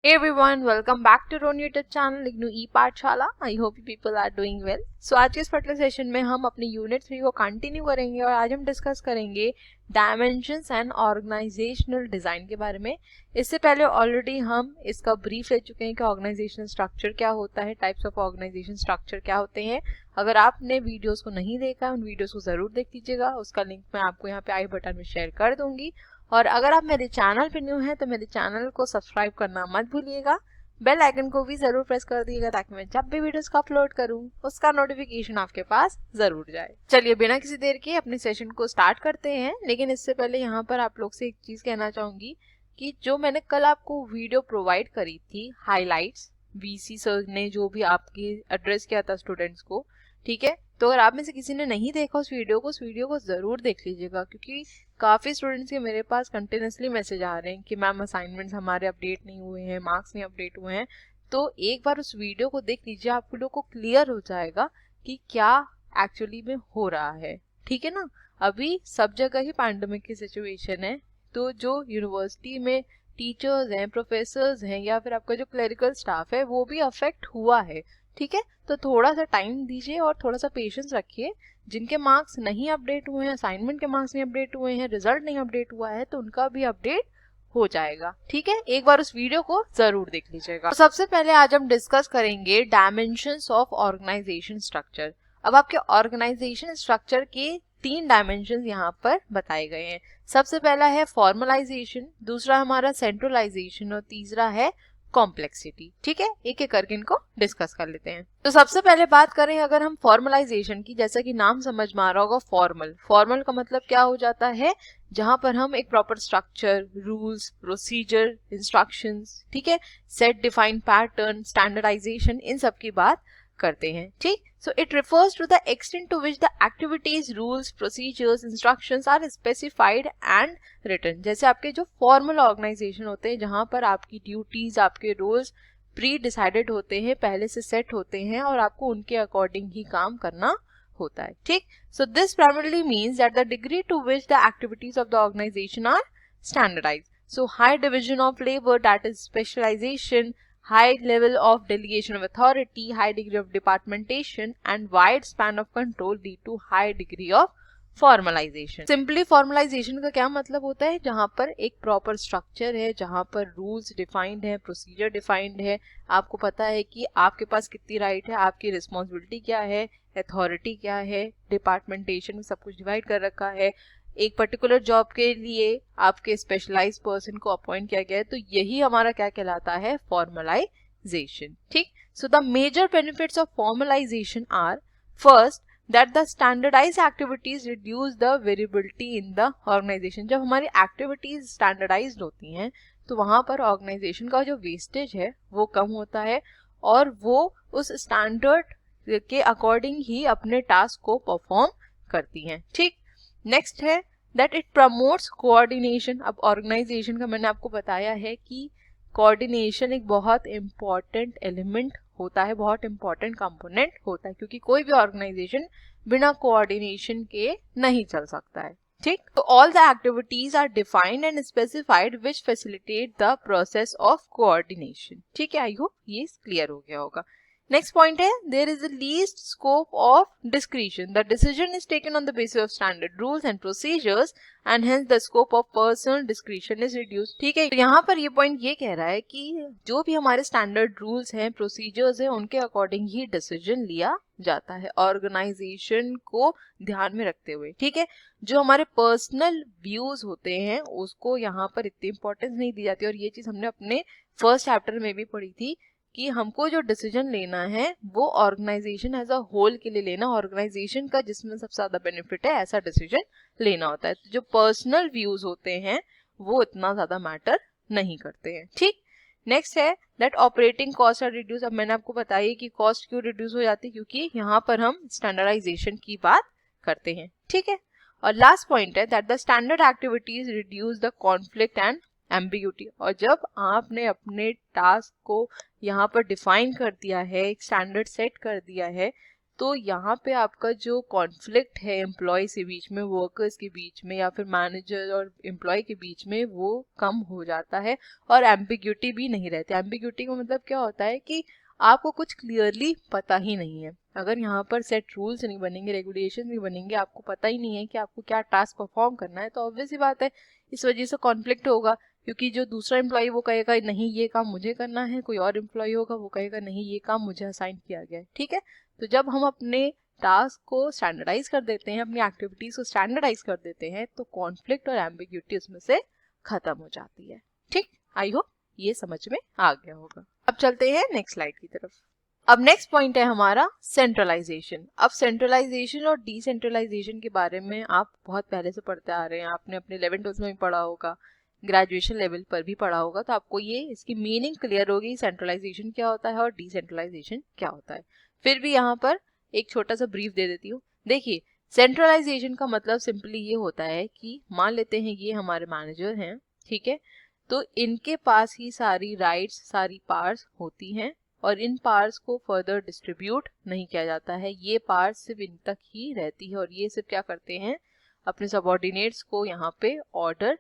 Hey everyone, welcome back to Ron YouTube channel IGNOU e Pathshala. I hope you people are doing well. So आज के इस particular session में हम अपनी unit 3 को कंटिन्यू करेंगे और आज हम डिस्कस करेंगे डायमेंशंस एंड ऑर्गेनाइजेशनल डिजाइन के बारे में। इससे पहले ऑलरेडी हम इसका ब्रीफ ले चुके हैं कि ऑर्गेनाइजेशनल स्ट्रक्चर क्या होता है, टाइप्स ऑफ ऑर्गेनाइजेशन स्ट्रक्चर क्या होते हैं। अगर आपने वीडियोस को नहीं देखा, उन वीडियोस को जरूर देख लीजिएगा। उसका लिंक मैं आपको यहाँ पे आई बटन में शेयर कर दूंगी। और अगर आप मेरे चैनल पे न्यू हैं तो मेरे चैनल को सब्सक्राइब करना मत भूलिएगा। बेल आइकन को भी जरूर प्रेस कर दीजिएगा ताकि मैं जब भी वीडियोस को अपलोड करूं उसका नोटिफिकेशन आपके पास जरूर जाए। चलिए बिना किसी देर के अपने सेशन को स्टार्ट करते हैं। लेकिन इससे पहले यहाँ पर आप लोग से एक चीज कहना चाहूंगी कि जो मैंने कल आपको वीडियो प्रोवाइड करी थी, हाईलाइट्स, वीसी सर ने जो भी आपकी एड्रेस किया था स्टूडेंट्स को, ठीक है। तो अगर आप में से किसी ने नहीं देखा उस वीडियो को जरूर देख लीजिएगा, क्योंकि काफ़ी स्टूडेंट्स के मेरे पास कंटिन्यूसली मैसेज आ रहे हैं कि मैम असाइनमेंट्स हमारे अपडेट नहीं हुए हैं, मार्क्स नहीं अपडेट हुए हैं। तो एक बार उस वीडियो को देख लीजिए, आप लोग को क्लियर हो जाएगा कि क्या एक्चुअली में हो रहा है, ठीक है ना। अभी सब जगह ही पैंडेमिक की सिचुएशन है, तो जो यूनिवर्सिटी में टीचर्स हैं, प्रोफेसर्स हैं, या फिर आपका जो क्लरिकल स्टाफ है वो भी अफेक्ट हुआ है, ठीक है। तो थोड़ा सा टाइम दीजिए और थोड़ा सा पेशेंस रखिए। जिनके मार्क्स नहीं अपडेट हुए हैं, असाइनमेंट के मार्क्स नहीं अपडेट हुए हैं, रिजल्ट नहीं अपडेट हुआ है, तो उनका भी अपडेट हो जाएगा, ठीक है। एक बार उस वीडियो को जरूर देख लीजिएगा। तो सबसे पहले आज हम डिस्कस करेंगे डायमेंशंस ऑफ ऑर्गेनाइजेशन स्ट्रक्चर। अब आपके ऑर्गेनाइजेशन स्ट्रक्चर के 3 डायमेंशंस यहाँ पर बताए गए हैं। सबसे पहला है फॉर्मलाइजेशन, दूसरा हमारा सेंट्रलाइजेशन और तीसरा है कॉम्प्लेक्सिटी, ठीक है। एक एक करके इनको डिस्कस कर लेते हैं। तो सबसे पहले बात करें अगर हम फॉर्मलाइजेशन की, जैसा कि नाम समझ में आ रहा होगा, फॉर्मल का मतलब क्या हो जाता है, जहां पर हम एक proper structure, rules, procedure, instructions, ठीक है, सेट डिफाइंड पैटर्न, स्टैंडर्डाइजेशन, इन सब की बात करते हैं, ठीक। So it refers to the extent to which the activities, rules, procedures, instructions are specified and written। जैसे आपके जो फॉर्मल ऑर्गेनाइजेशन होते हैं, जहां पर आपकी ड्यूटीज, आपके रोल्स प्री डिसाइडेड होते हैं, पहले से सेट होते हैं और आपको उनके अकॉर्डिंग ही काम करना होता है, ठीक। So this primarily means that the degree to which the activities of the organization are standardized. So high division of labor, that is specialization, high level of delegation of authority, high degree of departmentation and wide span of control lead to high degree of formalisation. Simply formalisation का क्या मतलब होता है, जहां पर एक proper structure है, जहां पर रूल्स डिफाइंड है, प्रोसीजर डिफाइंड है, आपको पता है कि आपके पास कितनी राइट है, आपकी रिस्पॉन्सिबिलिटी क्या है, अथॉरिटी क्या है, डिपार्टमेंटेशन में सब कुछ डिवाइड कर रखा है। एक पर्टिकुलर जॉब के लिए आपके स्पेशलाइज पर्सन को अपॉइंट किया गया है, तो यही हमारा क्या कहलाता है, फॉर्मलाइजेशन, ठीक। So the major benefits of formalisation are, first, that the standardized activities reduce the variability in the organization। जब हमारी activities standardized होती हैं तो वहां पर organization का जो wastage है वो कम होता है और वो उस standard के according ही अपने task को perform करती हैं, ठीक। नेक्स्ट है that it promotes coordination। अब organization का मैंने आपको बताया है कि कोऑर्डिनेशन एक बहुत इंपॉर्टेंट एलिमेंट होता है, बहुत इंपॉर्टेंट कंपोनेंट होता है, क्योंकि कोई भी ऑर्गेनाइजेशन बिना कोऑर्डिनेशन के नहीं चल सकता है, ठीक। तो all the activities are defined and specified which facilitate the process of coordination, ठीक है। आई होप ये क्लियर हो गया होगा। नेक्स्ट पॉइंट है there is the least scope of discretion. The decision is taken on the basis of standard rules and procedures and hence the scope of personal discretion is reduced, ठीक है। तो यहाँ पर ये पॉइंट ये कह रहा है कि जो भी हमारे स्टैंडर्ड रूल्स हैं, प्रोसीजर्स हैं, उनके अकॉर्डिंग ही डिसीजन लिया जाता है ऑर्गेनाइजेशन को ध्यान में रखते हुए, ठीक है। जो हमारे पर्सनल व्यूज होते हैं उसको यहाँ पर इतनी इंपॉर्टेंस नहीं दी जाती। और ये चीज हमने अपने फर्स्ट चैप्टर में भी पढ़ी थी कि हमको जो डिसीजन लेना है वो ऑर्गेनाइजेशन एज अ होल के लिए लेना, ऑर्गेनाइजेशन का जिसमें सबसे ज्यादा बेनिफिट है ऐसा डिसीजन लेना होता है। तो जो पर्सनल व्यूज होते हैं वो इतना ज्यादा मैटर नहीं करते हैं, ठीक। नेक्स्ट है that operating cost are reduce. अब मैंने आपको बताया कि कॉस्ट क्यों रिड्यूस हो जाती है, क्योंकि यहाँ पर हम स्टैंडर्डाइजेशन की बात करते हैं, ठीक है। और लास्ट पॉइंट है that the standard activities reduce the conflict and ambiguity. और जब आपने अपने टास्क को यहाँ पर डिफाइन कर दिया है, एक स्टैंडर्ड सेट कर दिया है, तो यहाँ पे आपका जो कॉन्फ्लिक्ट है एम्प्लॉय के बीच में, वर्कर्स के बीच में, या फिर मैनेजर और एम्प्लॉय के बीच में, वो कम हो जाता है और एम्बिग्यूटी भी नहीं रहती। एम्बिग्यूटी का मतलब क्या होता है कि आपको कुछ क्लियरली पता ही नहीं है। अगर यहाँ पर सेट रूल्स नहीं बनेंगे, रेगुलेशन नहीं बनेंगे, आपको पता ही नहीं है कि आपको क्या टास्क परफॉर्म करना है, तो ऑब्वियस ही बात है इस वजह से कॉन्फ्लिक्ट होगा। क्योंकि जो दूसरा एम्प्लॉय वो कहेगा नहीं ये काम मुझे करना है, कोई और एम्प्लॉय होगा वो कहेगा नहीं ये काम मुझे असाइन किया गया है। ठीक है, तो जब हम अपने टास्क को स्टैंडर्डाइज कर देते हैं, अपनी एक्टिविटीज को स्टैंडर्डाइज कर देते हैं, तो कॉन्फ्लिक्ट और एम्बिग्यूटी उसमें से खत्म हो जाती है। ठीक, आई होप ये समझ में आ गया होगा। अब चलते हैं नेक्स्ट स्लाइड की तरफ। अब नेक्स्ट पॉइंट है हमारा सेंट्रलाइजेशन। अब सेंट्रलाइजेशन और डिसेंट्रलाइजेशन के बारे में आप बहुत पहले से पढ़ते आ रहे हैं, आपने अपने 11th-12th में भी पढ़ा होगा, ग्रेजुएशन लेवल पर भी पढ़ा होगा, तो आपको ये इसकी मीनिंग क्लियर होगी, सेंट्रलाइजेशन क्या होता है और डिसेंट्रलाइजेशन क्या होता है। फिर भी यहाँ पर एक छोटा सा ब्रीफ दे देती हूँ। देखिए, सेंट्रलाइजेशन का मतलब सिंपली ये होता है कि मान लेते हैं ये हमारे मैनेजर हैं, ठीक है, तो इनके पास ही सारी राइट्स, सारी पावर्स होती हैं और इन पावर्स को फर्दर डिस्ट्रीब्यूट नहीं किया जाता है। ये पावर्स सिर्फ इन तक ही रहती है और ये सिर्फ क्या करते हैं, अपने सबऑर्डिनेट्स को यहाँ पे ऑर्डर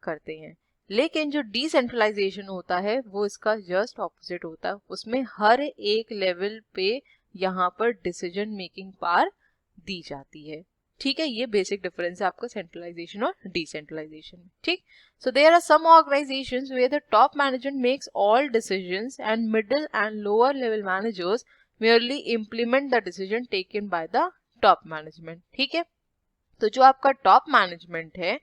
करते हैं। लेकिन जो डिसेंट्रलाइजेशन होता है वो इसका जस्ट ऑपोजिट होता है। उसमें हर एक लेवल पे यहाँ पर डिसीजन मेकिंग पावर दी जाती है। ठीक है, ये बेसिक डिफरेंस है आपका सेंट्रलाइजेशन और डिसेंट्रलाइजेशन में। ठीक, so there are some organisations where the top management makes all decisions and middle and lower level managers merely implement the decision taken by the top management। ठीक है, तो जो आपका टॉप मैनेजमेंट है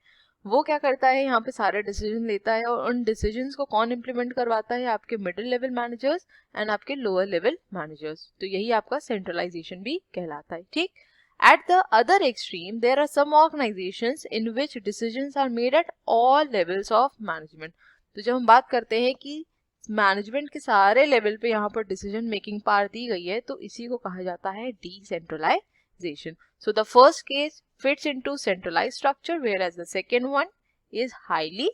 वो क्या करता है, यहाँ पे सारे डिसीजन लेता है और उन डिसीजंस को कौन इम्प्लीमेंट करवाता है, आपके मिडिल लेवल मैनेजर्स एंड आपके लोअर लेवल मैनेजर्स। तो यही आपका सेंट्रलाइजेशन भी कहलाता है। ठीक, at the other extreme there are some organisations in which decisions are made at all levels of management. तो जब हम बात करते हैं कि मैनेजमेंट के सारे लेवल पे यहाँ पर डिसीजन मेकिंग पावर दी गई है, तो इसी को कहा जाता है decentralisation. So the first case fits into centralized structure whereas the second one is highly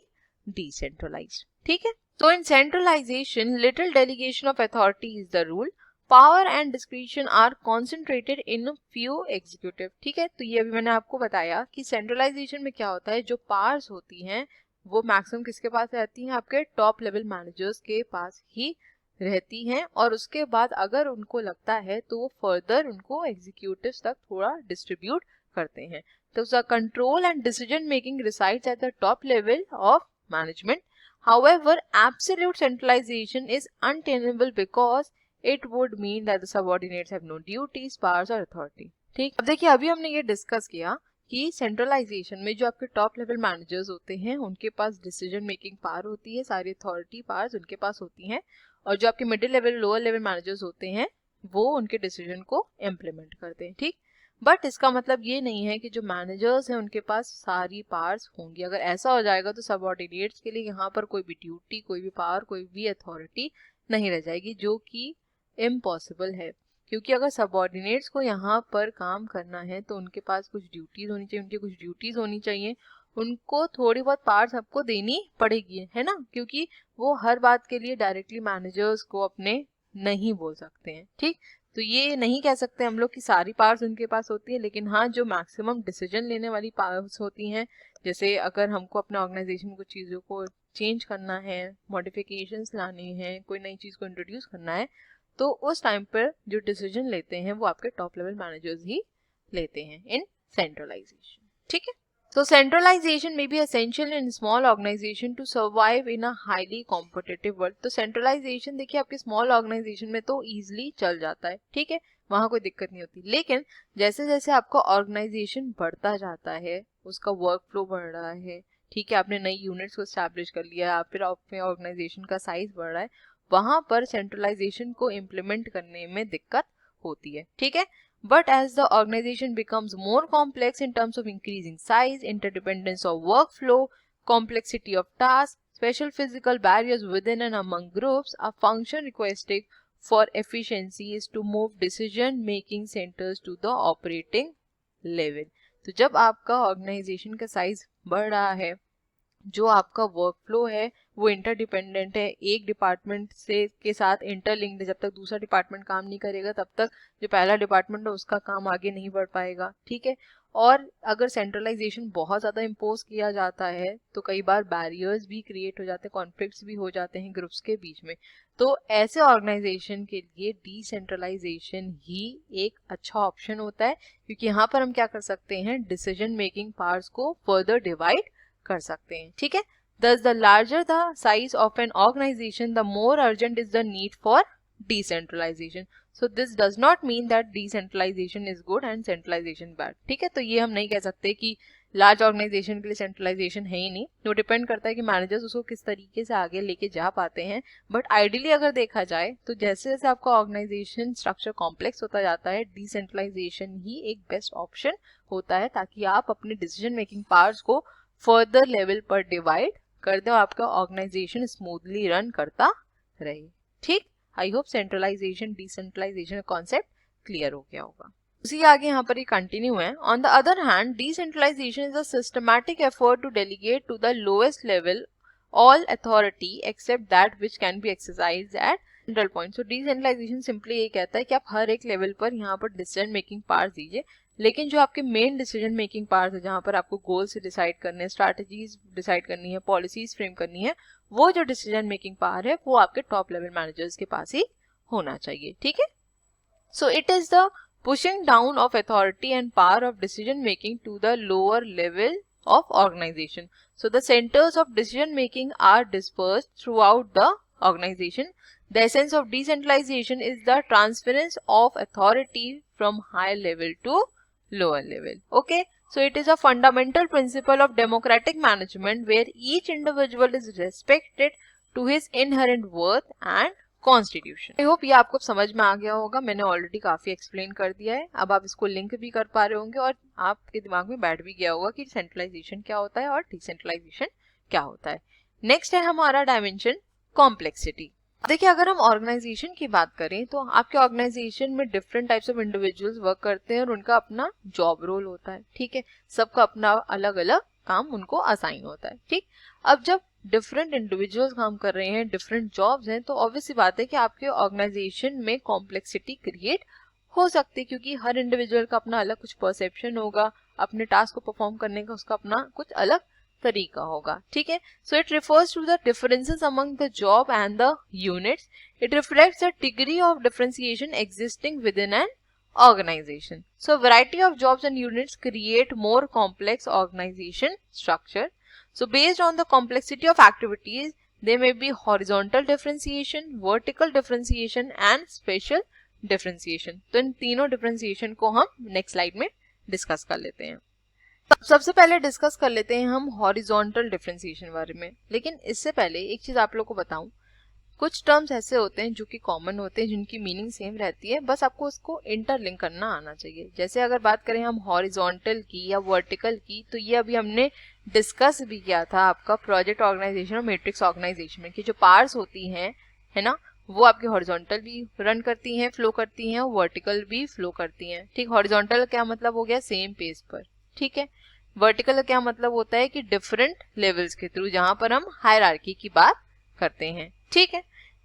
decentralized। ठीक है, so in centralization little delegation of authority is the rule, power and discretion are concentrated in a few executive। ठीक है, तो ये अभी मैंने आपको बताया कि centralization में क्या होता है, जो powers होती हैं वो मैक्सिमम किसके पास रहती हैं, आपके टॉप लेवल मैनेजर्स के पास ही रहती हैं और उसके बाद अगर उनको लगता है तो वो फर्दर उनको एग्जीक्यूटिव्स तक थोड़ा डिस्ट्रीब्यूट करते हैं। तो the control and decision making resides at the top level of management. However absolute centralisation is untenable because it would mean that the subordinates have no duties, powers और authority. ठीक, अब देखिए अभी हमने ये डिस्कस किया कि सेंट्रलाइजेशन में जो आपके टॉप लेवल मैनेजर्स होते हैं उनके पास डिसीजन मेकिंग पावर होती है, सारी अथॉरिटी पावर्स उनके पास होती हैं, और जो आपके middle level lower level managers होते हैं वो उनके डिसीजन को इम्प्लीमेंट करते हैं। ठीक, बट इसका मतलब ये नहीं है कि जो मैनेजर्स हैं उनके पास सारी पावर्स होंगी। अगर ऐसा हो जाएगा तो सबऑर्डिनेट्स के लिए यहाँ पर कोई भी ड्यूटी, कोई भी पावर, कोई भी अथॉरिटी नहीं रह जाएगी, जो कि इम्पॉसिबल है। क्योंकि अगर सबऑर्डिनेट्स को यहाँ पर काम करना है तो उनके पास कुछ ड्यूटीज होनी चाहिए, उनकी कुछ ड्यूटीज होनी चाहिए, उनको थोड़ी बहुत पावर्स आपको देनी पड़ेगी, है ना, क्योंकि वो हर बात के लिए डायरेक्टली मैनेजर्स को अपने नहीं बोल सकते हैं। ठीक, तो ये नहीं कह सकते हम लोग कि सारी पावर्स उनके पास होती है, लेकिन हाँ जो मैक्सिमम डिसीजन लेने वाली पावर्स होती हैं, जैसे अगर हमको अपने ऑर्गेनाइजेशन में कुछ चीज़ों को चेंज करना है, मॉडिफिकेशंस लाने हैं, कोई नई चीज़ को इंट्रोड्यूस करना है, तो उस टाइम पर जो डिसीजन लेते हैं वो आपके टॉप लेवल मैनेजर्स ही लेते हैं इन सेंट्रलाइजेशन। ठीक है, so centralization may be essential in small organization to survive in a highly competitive world। तो centralization देखिए आपके small organization में तो easily चल जाता है, ठीक है, वहाँ कोई दिक्कत नहीं होती। लेकिन जैसे जैसे आपका ऑर्गेनाइजेशन बढ़ता जाता है, उसका वर्क फ्लो बढ़ रहा है, ठीक है, आपने नई यूनिट्स को एस्टैब्लिश कर लिया है, फिर आपके ऑर्गेनाइजेशन का साइज बढ़ रहा है, वहाँ पर सेंट्रलाइजेशन को इम्प्लीमेंट करने में दिक्कत होती है। ठीक है, but as the organization becomes more complex in terms of increasing size, interdependence of workflow, complexity of tasks, special physical barriers within and among groups, a function requesting for efficiency is to move decision making centers to the operating level। तो जब आपका organisation का size बढ़ रहा है, जो आपका workflow है वो इंटरडिपेंडेंट है, एक डिपार्टमेंट से के साथ इंटरलिंक्ड है। जब तक दूसरा डिपार्टमेंट काम नहीं करेगा तब तक जो पहला डिपार्टमेंट है उसका काम आगे नहीं बढ़ पाएगा, ठीक है। और अगर सेंट्रलाइजेशन बहुत ज़्यादा इम्पोज किया जाता है तो कई बार बैरियर्स भी क्रिएट हो जाते हैं, कॉन्फ्लिक्ट्स भी हो जाते हैं ग्रुप्स के बीच में। तो ऐसे ऑर्गेनाइजेशन के लिए डिसेंट्रलाइजेशन ही एक अच्छा ऑप्शन होता है, क्योंकि यहाँ पर हम क्या कर सकते हैं, डिसीजन मेकिंग पावर्स को फर्दर डिवाइड कर सकते हैं, ठीक है। Thus, the larger the size of an organization, the more urgent is the need for decentralization. So this does not mean that decentralization is good and centralization bad, ठीक है। तो ये हम नहीं कह सकते कि लार्ज ऑर्गेनाइजेशन के लिए सेंट्रलाइजेशन है ही नहीं, वो डिपेंड करता है कि मैनेजर्स उसको किस तरीके से आगे लेके जा पाते हैं। बट आइडियली अगर देखा जाए तो जैसे जैसे आपका ऑर्गेनाइजेशन स्ट्रक्चर कॉम्प्लेक्स होता जाता है, डिसेंट्रलाइजेशन ही एक बेस्ट ऑप्शन होता है, ताकि आप अपने डिसीजन मेकिंग पावर्स को फर्दर लेवल पर डिवाइड कर दे और आपका ऑर्गेनाइजेशन स्मूथली रन करता रहे, ठीक। आई होप सेंट्रलाइजेशन डिसेंट्रलाइजेशन का कॉन्सेप्ट क्लियर हो गया होगा। उसी आगे यहाँ पर ये कंटिन्यू है। On the other hand, decentralisation is a systematic effort to delegate to the lowest level all authority except that which can be exercised at central point. So decentralisation simply ये कहता है कि आप हर एक लेवल पर यहाँ पर डिसीजन मेकिंग पावर्स दीजिए, लेकिन जो आपके मेन डिसीजन मेकिंग पार्ट है, जहाँ पर आपको गोल्स डिसाइड करने हैं, स्ट्रैटेजीज डिसाइड करनी है, पॉलिसीज फ्रेम करनी है, वो जो डिसीजन मेकिंग पावर है वो आपके टॉप लेवल मैनेजर्स के पास ही होना चाहिए, ठीक है। So it is the pushing down of authority and power of decision making to the lower level of organization. So the centers of decision making are dispersed throughout the organization. The essence of decentralization is the transference of authority from high level to lower level. Okay, so it is a fundamental principle of democratic management where each individual is respected to his inherent worth and constitution. I hope ये आपको समझ में आ गया होगा, मैंने already काफी explain कर दिया है, अब आप इसको लिंक भी कर पा रहे होंगे और आपके दिमाग में बैठ भी गया होगा कि सेंट्रलाइजेशन क्या होता है और डिसेंट्रलाइजेशन क्या होता है। नेक्स्ट है हमारा डायमेंशन कॉम्प्लेक्सिटी। देखिए, अगर हम ऑर्गेनाइजेशन की बात करें तो आपके ऑर्गेनाइजेशन में different types of individuals work करते हैं और उनका अपना जॉब रोल होता है, ठीक है। सबका अपना अलग अलग काम उनको असाइन होता है, ठीक। अब जब डिफरेंट इंडिविजुअल्स काम कर रहे हैं, डिफरेंट जॉब्स हैं, तो ऑब्वियस सी बात है कि आपके ऑर्गेनाइजेशन में कॉम्प्लेक्सिटी क्रिएट हो सकती है, क्योंकि हर इंडिविजुअल का अपना अलग कुछ परसेप्शन होगा, अपने टास्क को परफॉर्म करने का उसका अपना कुछ अलग तरीका होगा, ठीक है। So it refers to the differences among the job and the units. It reflects the degree of differentiation existing within an organization. So variety of jobs and units create more complex organization structure. So based on the complexity of activities, there may be horizontal differentiation, vertical differentiation and spatial differentiation. तो इन तीनों differentiation को हम next slide में discuss कर लेते हैं। सबसे पहले डिस्कस कर लेते हैं हम हॉरिजॉन्टल डिफरेंशिएशन बारे में। लेकिन इससे पहले एक चीज आप लोग को बताऊं, कुछ टर्म्स ऐसे होते हैं जो कि कॉमन होते हैं, जिनकी मीनिंग सेम रहती है, बस आपको उसको इंटरलिंक करना आना चाहिए। जैसे अगर बात करें हम हॉरिजॉन्टल की या वर्टिकल की, तो ये अभी हमने डिस्कस भी किया था आपका प्रोजेक्ट ऑर्गेनाइजेशन और मैट्रिक्स ऑर्गेनाइजेशन में, कि जो पार्ट्स होती हैं, है ना, वो आपकी हॉरिजॉन्टल भी रन करती हैं, फ्लो करती हैं, और वर्टिकल भी फ्लो करती हैं, ठीक। हॉरिजॉन्टल क्या मतलब हो गया, सेम पेज पर, ठीक है। वर्टिकल का क्या मतलब होता है कि डिफरेंट लेवल्स के थ्रू, जहां पर हम हायरार्की की बात करते हैं, ठीक है।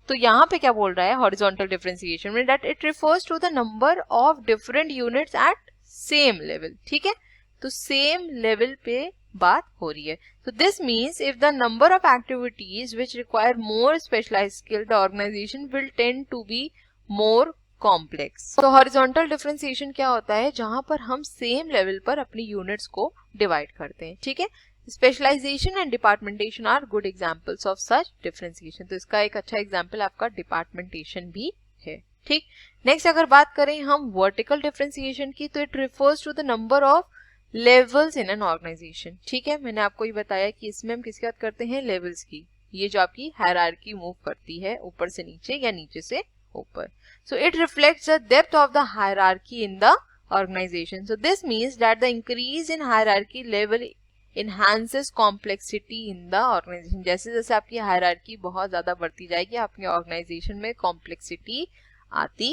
तो यहाँ पे क्या बोल रहा है हॉरिजॉन्टल डिफरेंशिएशन में, that it refers to the number of different units at same level, ठीक है। तो सेम लेवल पे बात हो रही है। तो this means if the number of activities which require more specialised skill, the organisation will tend to be more complex. तो हॉरिजॉन्टल डिफरेंशिएशन क्या होता है, जहां पर हम सेम लेवल पर अपनी यूनिट्स को डिवाइड करते हैं, ठीक है। Specialisation and departmentation are good examples of such differentiation. तो इसका एक अच्छा एग्जाम्पल आपका डिपार्टमेंटेशन भी है, ठीक। नेक्स्ट अगर बात करें हम वर्टिकल डिफरेंशिएशन की, तो it refers to the number of levels in an organisation, ठीक है। मैंने आपको ये बताया कि इसमें हम किसकी बात करते हैं, लेवल्स की। ये जो आपकी हायरार्की मूव करती है ऊपर से नीचे या नीचे से ऊपर। So it reflects the depth of the hierarchy in the organization. So this means that the increase in hierarchy level enhances complexity in the organization. जैसे जैसे आपकी हायरार्की बहुत ज्यादा बढ़ती जाएगी, आपके ऑर्गेनाइजेशन में कॉम्प्लेक्सिटी आती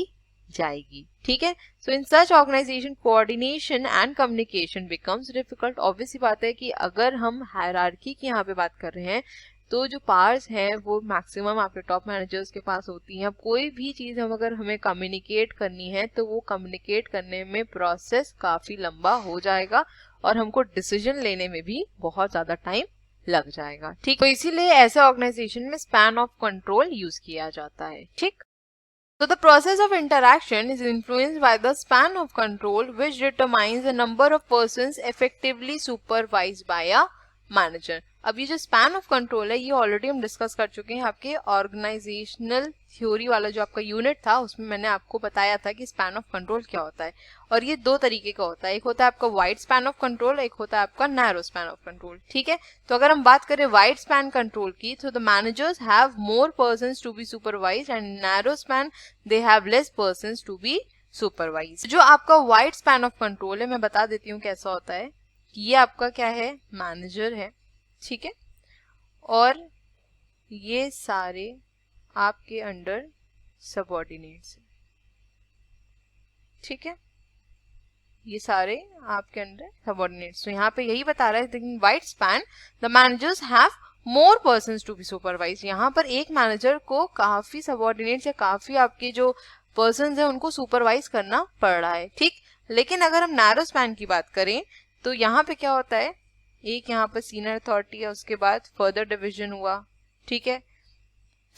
जाएगी, ठीक है। So in such organisation coordination and communication becomes difficult. Obviously बात है कि अगर हम हायरार्की की यहाँ पे बात कर रहे हैं तो जो पावर्स हैं वो मैक्सिमम आपके टॉप मैनेजर्स के पास होती हैं। अब कोई भी चीज़ हम अगर हमें कम्युनिकेट करनी है तो वो कम्युनिकेट करने में प्रोसेस काफ़ी लंबा हो जाएगा और हमको डिसीजन लेने में भी बहुत ज़्यादा टाइम लग जाएगा, ठीक। तो इसीलिए ऐसे ऑर्गेनाइजेशन में स्पैन ऑफ कंट्रोल यूज किया जाता है, ठीक। So the process of interaction is influenced by the span of control, which determines the number of persons effectively supervised by a manager. अब ये जो स्पैन ऑफ कंट्रोल है ये ऑलरेडी हम डिस्कस कर चुके हैं आपके ऑर्गेनाइजेशनल थ्योरी वाला जो आपका यूनिट था, उसमें मैंने आपको बताया था कि स्पैन ऑफ कंट्रोल क्या होता है। और ये दो तरीके का होता है, एक होता है आपका वाइड स्पैन ऑफ कंट्रोल, एक होता है आपका नैरो स्पैन ऑफ कंट्रोल, ठीक है। तो अगर हम बात करें वाइड स्पैन कंट्रोल की तो the managers have more persons to be supervised and narrow span they have less persons to be supervised. जो आपका वाइड स्पैन ऑफ कंट्रोल है मैं बता देती हूँ कैसा होता है कि ये आपका क्या है, मैनेजर है, ठीक है, और ये सारे आपके अंडर सबऑर्डिनेट्स, ठीक है, ये सारे आपके अंडर सबऑर्डिनेट्स। तो यहाँ पे यही बता रहा है in wide span the managers have more persons to be supervise. यहाँ पर एक मैनेजर को काफी सबऑर्डिनेट्स या काफी आपके जो पर्सन्स है उनको सुपरवाइज करना पड़ रहा है, ठीक। लेकिन अगर हम नैरो स्पैन की बात करें तो यहाँ पे क्या होता है, एक यहाँ पर सीनियर अथॉरिटी है, उसके बाद फर्दर डिवीजन हुआ, ठीक है,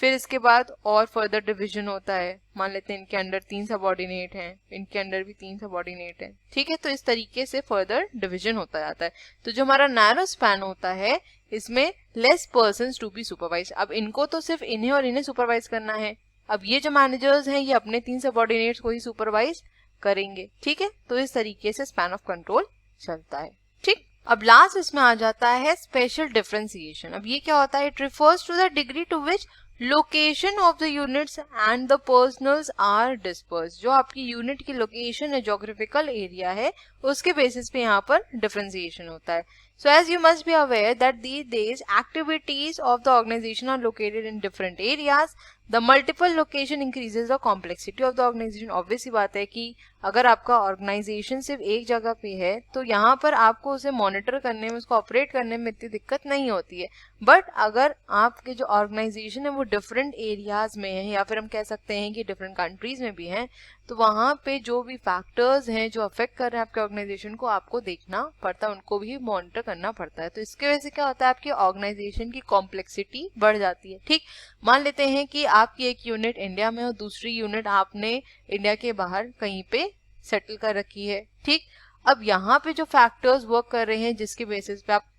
फिर इसके बाद और फर्दर डिवीजन होता है। मान लेते हैं इनके अंडर 3 सबऑर्डिनेट हैं, इनके अंडर भी 3 सबऑर्डिनेट हैं, ठीक है। तो इस तरीके से फर्दर डिवीजन होता जाता है। तो जो हमारा नैरो स्पैन होता है इसमें less persons to be supervise. अब इनको तो सिर्फ इन्हें और इन्हें सुपरवाइज करना है, अब ये जो मैनेजर्स हैं ये अपने 3 सबऑर्डिनेट्स को ही सुपरवाइज करेंगे, ठीक है। तो इस तरीके से स्पैन ऑफ कंट्रोल चलता है, ठीक। अब लास्ट इसमें आ जाता है स्पेशल डिफरेंशिएशन। अब ये क्या होता है, it refers to the degree to which location of the units and the personnels are disperse. जो आपकी यूनिट की लोकेशन है, जोग्राफिकल एरिया है, उसके बेसिस पे यहाँ पर डिफरेंशिएशन होता है। So as you must be aware that these days activities of the organization are located in different areas. The multiple location increases the complexity of the organization. Obviously बात है कि अगर आपका ऑर्गेनाइजेशन सिर्फ एक जगह पे है तो यहाँ पर आपको उसे मॉनिटर करने में, उसको ऑपरेट करने में इतनी दिक्कत नहीं होती है। बट अगर आपके जो ऑर्गेनाइजेशन है वो डिफरेंट एरियाज में है या फिर हम कह सकते हैं कि डिफरेंट कंट्रीज में भी हैं, तो वहाँ पे जो भी फैक्टर्स हैं जो अफेक्ट कर रहे हैं आपके ऑर्गेनाइजेशन को, आपको देखना पड़ता है, उनको भी मॉनिटर करना पड़ता है। तो इसके वजह से क्या होता है, आपकी ऑर्गेनाइजेशन की कॉम्प्लेक्सिटी बढ़ जाती है, ठीक। मान लेते हैं कि आपकी एक यूनिट इंडिया में और दूसरी यूनिट आपने इंडिया के बाहर कहीं पे सेटल कर रखी है, ठीक। अब यहाँ पे जो फैक्टर्स वर्क कर रहे हैं जिसके बेसिस पे आप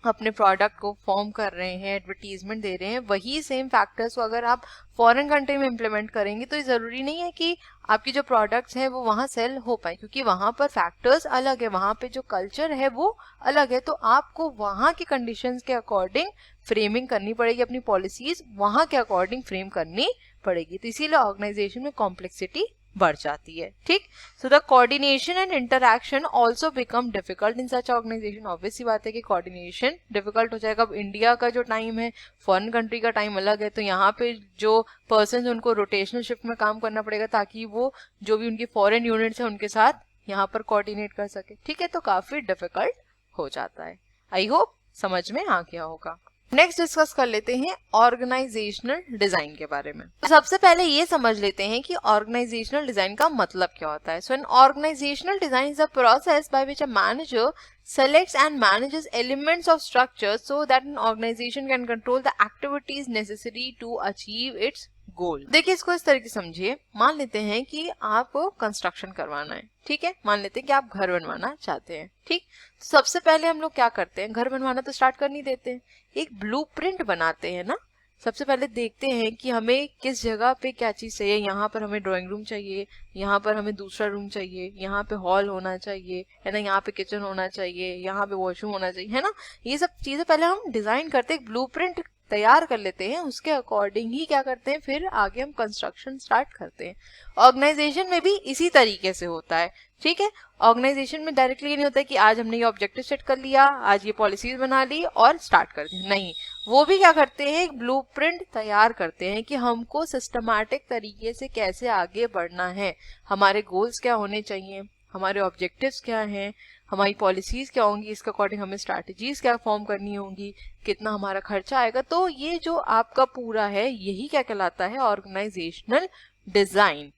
अपने प्रोडक्ट को फॉर्म कर रहे हैं, एडवर्टीजमेंट दे रहे हैं, वही सेम फैक्टर्स को अगर आप फॉरेन कंट्री में इम्प्लीमेंट करेंगे तो ये ज़रूरी नहीं है कि आपकी जो प्रोडक्ट्स हैं वो वहाँ सेल हो पाए, क्योंकि वहाँ पर फैक्टर्स अलग है, वहाँ पे जो कल्चर है वो अलग है। तो आपको वहाँ की कंडीशंस के अकॉर्डिंग फ्रेमिंग करनी पड़ेगी, अपनी पॉलिसीज वहाँ के अकॉर्डिंग फ्रेम करनी पड़ेगी। तो इसीलिए ऑर्गेनाइजेशन में कॉम्प्लेक्सिटी बढ़ जाती है, ठीक। So the coordination and interaction also become difficult in such organisation. Obvious सी बात है कि कोऑर्डिनेशन डिफिकल्ट हो जाएगा। अब इंडिया का जो टाइम है, फॉरेन कंट्री का टाइम अलग है, तो यहाँ पे जो पर्सन उनको रोटेशनल शिफ्ट में काम करना पड़ेगा ताकि वो जो भी उनकी फॉरेन यूनिट्स है उनके साथ यहाँ पर कोऑर्डिनेट कर सके, ठीक है। तो काफी डिफिकल्ट हो जाता है। आई होप समझ में आ गया होगा। नेक्स्ट डिस्कस कर लेते हैं ऑर्गेनाइजेशनल डिजाइन के बारे में। तो सबसे पहले ये समझ लेते हैं कि ऑर्गेनाइजेशनल डिजाइन का मतलब क्या होता है। So an organisational design is a process by which a manager selects and manages elements of structure so that an organization can control the activities necessary to achieve its goal। देखिए इसको इस तरीके से समझिए। मान लेते हैं कि आपको कंस्ट्रक्शन करवाना है, ठीक है। मान लेते हैं कि आप घर बनवाना चाहते हैं, ठीक। तो सबसे पहले हम लोग क्या करते हैं, घर बनवाना तो स्टार्ट कर नहीं देते हैं, एक ब्लूप्रिंट बनाते हैं ना। सबसे पहले देखते हैं कि हमें किस जगह पे क्या चीज़ चाहिए। यहाँ पर हमें ड्राइंग रूम चाहिए, यहाँ पर हमें दूसरा रूम चाहिए, यहाँ पे हॉल होना चाहिए, है ना, यहाँ पे किचन होना चाहिए, यहाँ पे वॉशरूम होना चाहिए, है ना। ये सब चीज़ें पहले हम डिज़ाइन करते, एक ब्लूप्रिंट तैयार कर लेते हैं, उसके अकॉर्डिंग ही क्या करते हैं, फिर आगे हम कंस्ट्रक्शन स्टार्ट करते हैं। ऑर्गेनाइजेशन में भी इसी तरीके से होता है, ठीक है। ऑर्गेनाइजेशन में डायरेक्टली ये नहीं होता है कि आज हमने ये ऑब्जेक्टिव सेट कर लिया, आज ये पॉलिसीज बना ली और स्टार्ट कर दी, नहीं, वो भी क्या करते हैं, एक ब्लूप्रिंट तैयार करते हैं कि हमको सिस्टमैटिक तरीके से कैसे आगे बढ़ना है, हमारे गोल्स क्या होने चाहिए, हमारे ऑब्जेक्टिव्स क्या हैं, हमारी पॉलिसीज क्या होंगी, इसके अकॉर्डिंग हमें स्ट्रैटेजीज क्या फॉर्म करनी होंगी, कितना हमारा खर्चा आएगा। तो ये जो आपका पूरा है यही क्या कहलाता है, ऑर्गेनाइजेशनल डिजाइन,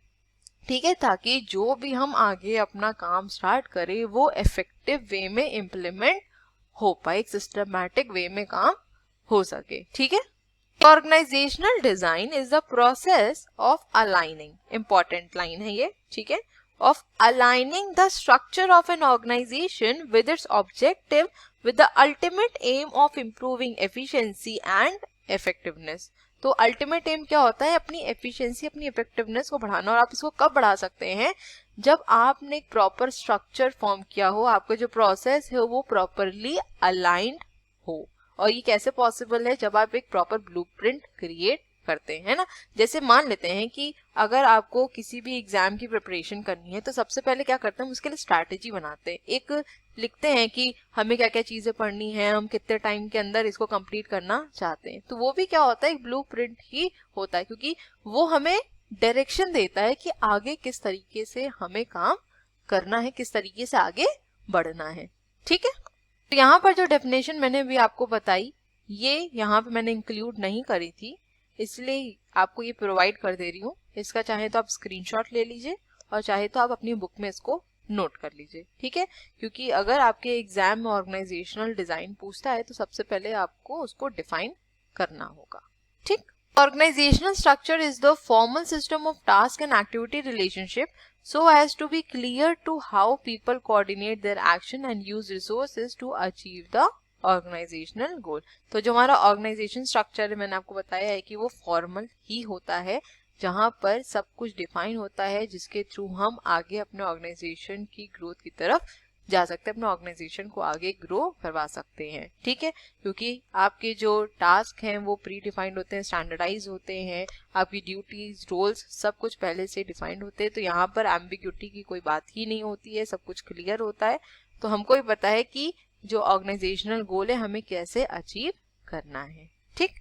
ठीक है, ताकि जो भी हम आगे अपना काम स्टार्ट करें वो इफेक्टिव वे में इम्प्लीमेंट हो पाए, एक सिस्टमैटिक वे में काम हो सके, ठीक है। Organisational design is the process of aligning, important line है ये, ठीक है, of aligning the structure of an organization with its objective with the ultimate aim of improving efficiency and effectiveness। तो अल्टीमेट एम क्या होता है, अपनी एफिशिएंसी, अपनी इफेक्टिवनेस को बढ़ाना। और आप इसको कब बढ़ा सकते हैं, जब आपने एक प्रॉपर स्ट्रक्चर फॉर्म किया हो, आपका जो प्रोसेस है वो प्रॉपरली अलाइंड हो। और ये कैसे पॉसिबल है, जब आप एक प्रॉपर ब्लूप्रिंट क्रिएट करते हैं ना। जैसे मान लेते हैं कि अगर आपको किसी भी एग्जाम की प्रिपरेशन करनी है तो सबसे पहले क्या करते हैं, हम उसके लिए स्ट्रैटेजी बनाते हैं, एक लिखते हैं कि हमें क्या क्या चीजें पढ़नी है, हम कितने टाइम के अंदर इसको कंप्लीट करना चाहते हैं। तो वो भी क्या होता है, एक ब्लूप्रिंट ही होता है, क्योंकि वो हमें डायरेक्शन देता है कि आगे किस तरीके से हमें काम करना है, किस तरीके से आगे बढ़ना है, ठीक है। तो यहाँ पर जो डेफिनेशन मैंने भी आपको बताई, ये यहाँ पे मैंने इंक्लूड नहीं करी थी, इसलिए आपको ये प्रोवाइड कर दे रही हूँ। इसका चाहे तो आप स्क्रीनशॉट ले लीजिए और चाहे तो आप अपनी बुक में इसको नोट कर लीजिए, ठीक है। क्योंकि अगर आपके एग्जाम में ऑर्गेनाइजेशनल डिजाइन पूछता है तो सबसे पहले आपको उसको डिफाइन करना होगा, ठीक। Organisational structure is the formal system of task and activity relationship so as to be clear to how people coordinate their action and use resources to achieve the organisational goal. तो जो हमारा organisation structure है, मैंने आपको बताया है कि वो फॉर्मल ही होता है, जहां पर सब कुछ डिफाइन होता है, जिसके थ्रू हम आगे अपने ऑर्गेनाइजेशन की ग्रोथ की तरफ जा सकते हैं, अपने ऑर्गेनाइजेशन को आगे ग्रो करवा सकते हैं, ठीक है। क्योंकि आपके जो टास्क हैं वो प्री डिफाइंड होते हैं, स्टैंडर्डाइज होते हैं, आपकी ड्यूटीज, रोल्स सब कुछ पहले से डिफाइंड होते हैं। तो यहाँ पर एम्बिग्यूटी की कोई बात ही नहीं होती है, सब कुछ क्लियर होता है। तो हमको भी पता है कि जो ऑर्गेनाइजेशनल गोल है हमें कैसे अचीव करना है, ठीक।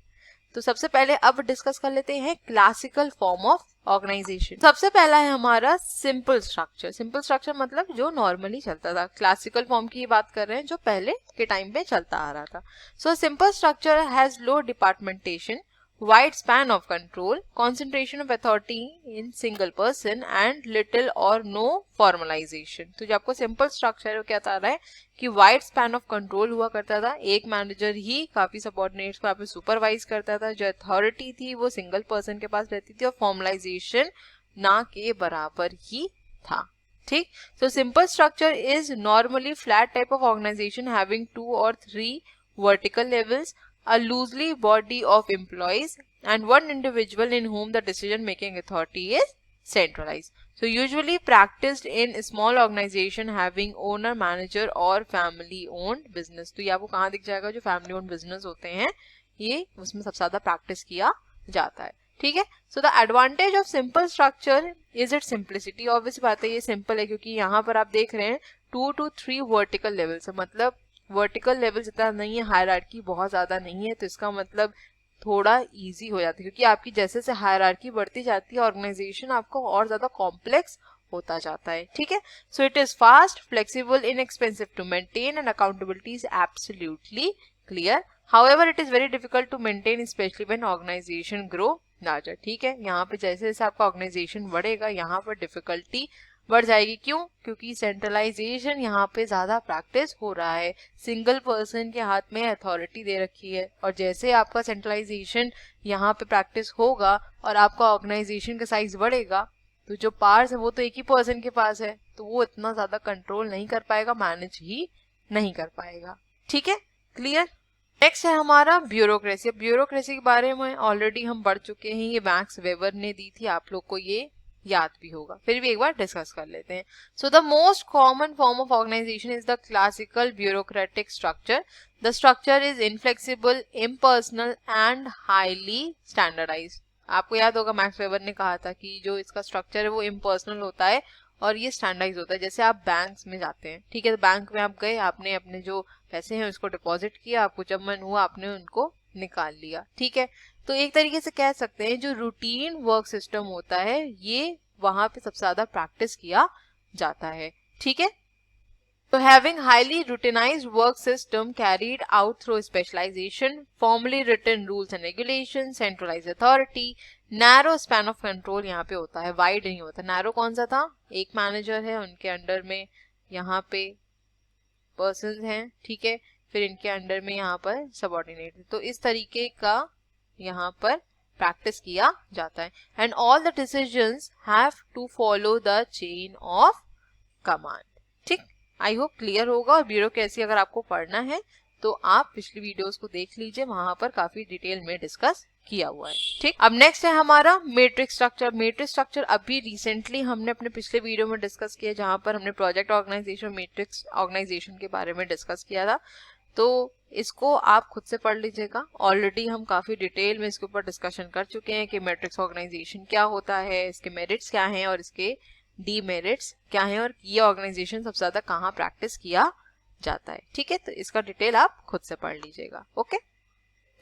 तो सबसे पहले अब डिस्कस कर लेते हैं क्लासिकल फॉर्म ऑफ ऑर्गेनाइजेशन। सबसे पहला है हमारा सिंपल स्ट्रक्चर। सिंपल स्ट्रक्चर मतलब जो नॉर्मली चलता था। क्लासिकल फॉर्म की बात कर रहे हैं जो पहले के टाइम पे चलता आ रहा था। So simple structure has low departmentation, wide span of control, concentration of authority in single person and little or no formalization। तो जो आपको सिंपल स्ट्रक्चर क्या बता रहा है कि वाइड स्पैन ऑफ कंट्रोल हुआ करता था, एक मैनेजर ही काफी सबऑर्डिनेट्स को यहाँ पे सुपरवाइज करता था, जो अथॉरिटी थी वो सिंगल पर्सन के पास रहती थी और फॉर्मलाइजेशन ना के बराबर ही था, ठीक। So simple structure is normally flat type of organisation having 2 or 3 vertical levels, a loosely body of employees and one individual in whom the decision making authority is centralized. So usually practiced in small organization having owner, manager or family owned business। तो ये आपको कहाँ दिख जाएगा, जो family owned business होते हैं ये उसमें सबसे ज्यादा प्रैक्टिस किया जाता है, ठीक है। So the advantage of simple structure is it simplicity. Obvious बात है ये सिंपल है क्योंकि यहाँ पर आप देख रहे हैं 2 to 3 वर्टिकल लेवल्स है, मतलब वर्टिकल लेवल जितना नहीं है, हायरार्की बहुत ज्यादा नहीं है, तो इसका मतलब थोड़ा इजी हो जाता है क्योंकि आपकी जैसे से हायरार्की बढ़ती जाती है ऑर्गेनाइजेशन आपको और ज्यादा कॉम्प्लेक्स होता जाता है, ठीक है। So it is fast, flexible, inexpensive to maintain and accountability is absolutely clear. However it is very difficult to maintain specially when organisation grow larger, ठीक है। यहाँ पे जैसे जैसे आपका ऑर्गेनाइजेशन बढ़ेगा यहाँ पर डिफिकल्टी बढ़ जाएगी। क्यों? क्योंकि सेंट्रलाइजेशन यहाँ पे ज्यादा प्रैक्टिस हो रहा है, सिंगल पर्सन के हाथ में अथॉरिटी दे रखी है, और जैसे आपका सेंट्रलाइजेशन यहाँ पे प्रैक्टिस होगा और आपका ऑर्गेनाइजेशन का साइज बढ़ेगा तो जो पावर्स है वो तो एक ही पर्सन के पास है, तो वो इतना ज्यादा कंट्रोल नहीं कर पाएगा, मैनेज ही नहीं कर पाएगा, ठीक है, क्लियर। नेक्स्ट है हमारा ब्यूरोक्रेसी। ब्यूरोक्रेसी के बारे में ऑलरेडी हम पढ़ चुके हैं, ये मैक्स वेबर ने दी थी आप लोग को ये याद भी होगा, फिर भी एक बार डिस्कस कर लेते हैं. So the most common form of organisation is the classical bureaucratic structure. The structure is inflexible, impersonal and highly standardised. आपको याद होगा मैक्स वेबर ने कहा था कि जो इसका स्ट्रक्चर है वो इम्पर्सनल होता है और ये स्टैंडर्डाइज होता है. जैसे आप बैंक्स में जाते हैं, ठीक है, तो बैंक में आप गए, आपने अपने जो पैसे हैं उसको डिपॉजिट किया, आपको जब मन हुआ आपने उनको निकाल लिया, ठीक है. तो एक तरीके से कह सकते हैं जो रूटीन वर्क सिस्टम होता है ये वहां पे सबसे ज्यादा प्रैक्टिस किया जाता है, ठीक है. So having highly routinized work system carried out through specialization, formally written rules and regulations, centralized authority, narrow span of control यहाँ पे होता है, wide नहीं होता. narrow कौन सा था, एक मैनेजर है, उनके अंडर में यहाँ पे पर्सन्स हैं, ठीक है, फिर इनके अंडर में यहाँ पर सबऑर्डिनेट है. तो इस तरीके का यहाँ पर प्रैक्टिस किया जाता है. And all the decisions have to follow the chain of command. ठीक, आई होप क्लियर होगा. और ब्यूरोक्रेसी अगर आपको पढ़ना है तो आप पिछली वीडियोस को देख लीजिए, वहां पर काफी डिटेल में डिस्कस किया हुआ है. ठीक, अब नेक्स्ट है हमारा मैट्रिक्स स्ट्रक्चर. मैट्रिक्स स्ट्रक्चर अभी रिसेंटली हमने अपने पिछले वीडियो में डिस्कस किया, जहां पर हमने प्रोजेक्ट ऑर्गेनाइजेशन, मैट्रिक्स ऑर्गेनाइजेशन के बारे में डिस्कस किया था. तो इसको आप खुद से पढ़ लीजिएगा. ऑलरेडी हम काफी डिटेल में इसके ऊपर डिस्कशन कर चुके हैं कि मैट्रिक्स ऑर्गेनाइजेशन क्या होता है, इसके मेरिट्स क्या हैं और इसके डीमेरिट्स क्या हैं, और ये ऑर्गेनाइजेशन सबसे ज्यादा कहाँ प्रैक्टिस किया जाता है. ठीक है, तो इसका डिटेल आप खुद से पढ़ लीजिएगा. ओके,